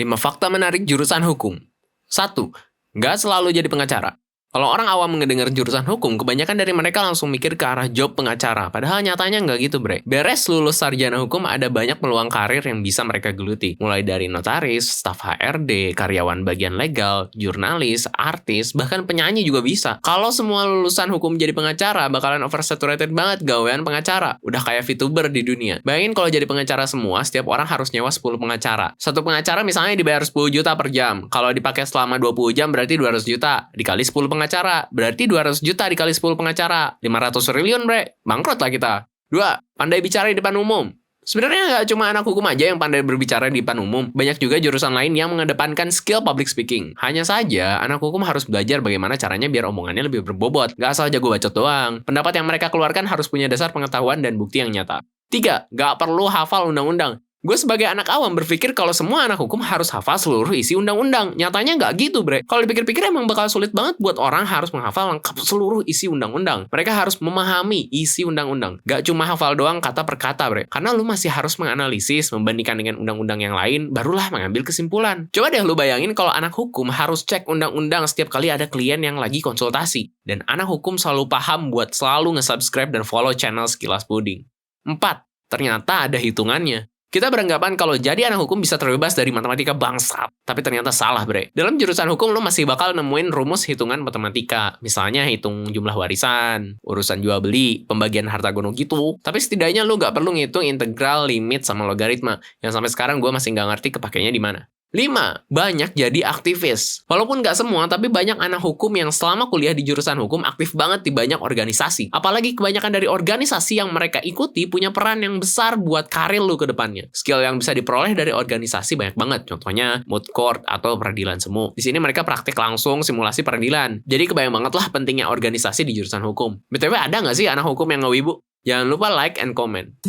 5 fakta menarik jurusan hukum. 1. Nggak selalu jadi pengacara. Kalau orang awam mendengar jurusan hukum, kebanyakan dari mereka langsung mikir ke arah job pengacara. Padahal nyatanya nggak gitu, bre. Beres lulus sarjana hukum, ada banyak peluang karir yang bisa mereka geluti. Mulai dari notaris, staf HRD, karyawan bagian legal, jurnalis, artis, bahkan penyanyi juga bisa. Kalau semua lulusan hukum jadi pengacara, bakalan oversaturated banget gawean pengacara. Udah kayak VTuber di dunia. Bayangin kalau jadi pengacara semua, setiap orang harus nyewa 10 pengacara. Satu pengacara misalnya dibayar 10 juta per jam. Kalau dipakai selama 20 jam berarti 200 juta. Dikali 10 pengacara, berarti 200 juta dikali 10 pengacara. 500 triliun, bre. Bangkrut lah kita. 2. Pandai bicara di depan umum. Sebenarnya nggak cuma anak hukum aja yang pandai berbicara di depan umum. Banyak juga jurusan lain yang mengedepankan skill public speaking. Hanya saja, anak hukum harus belajar bagaimana caranya biar omongannya lebih berbobot. Nggak asal jago bacot doang. Pendapat yang mereka keluarkan harus punya dasar pengetahuan dan bukti yang nyata. 3. Nggak perlu hafal undang-undang. Gue sebagai anak awam berpikir kalau semua anak hukum harus hafal seluruh isi undang-undang. Nyatanya nggak gitu, bre. Kalau dipikir-pikir emang bakal sulit banget buat orang harus menghafal lengkap seluruh isi undang-undang. Mereka harus memahami isi undang-undang. Gak cuma hafal doang kata per kata, bre. Karena lu masih harus menganalisis, membandingkan dengan undang-undang yang lain, barulah mengambil kesimpulan. Coba deh lu bayangin kalau anak hukum harus cek undang-undang setiap kali ada klien yang lagi konsultasi. Dan anak hukum selalu paham buat selalu nge-subscribe dan follow channel Sekilas Puding. 4. Ternyata ada hitungannya. Kita beranggapan kalau jadi anak hukum bisa terbebas dari matematika bangsat. Tapi ternyata salah, bre. Dalam jurusan hukum, lo masih bakal nemuin rumus hitungan matematika. Misalnya hitung jumlah warisan, urusan jual beli, pembagian harta gono gitu. Tapi setidaknya lo nggak perlu ngitung integral, limit, sama logaritma. Yang sampai sekarang gue masih nggak ngerti kepakainya di mana. 5. Banyak jadi aktivis. Walaupun nggak semua, tapi banyak anak hukum yang selama kuliah di jurusan hukum aktif banget di banyak organisasi. Apalagi kebanyakan dari organisasi yang mereka ikuti punya peran yang besar buat karir lu ke depannya. Skill yang bisa diperoleh dari organisasi banyak banget. Contohnya moot court atau peradilan semu. Di sini mereka praktik langsung simulasi peradilan. Jadi kebayang banget lah pentingnya organisasi di jurusan hukum. BTW ada nggak sih anak hukum yang ngewibu? Jangan lupa like and comment.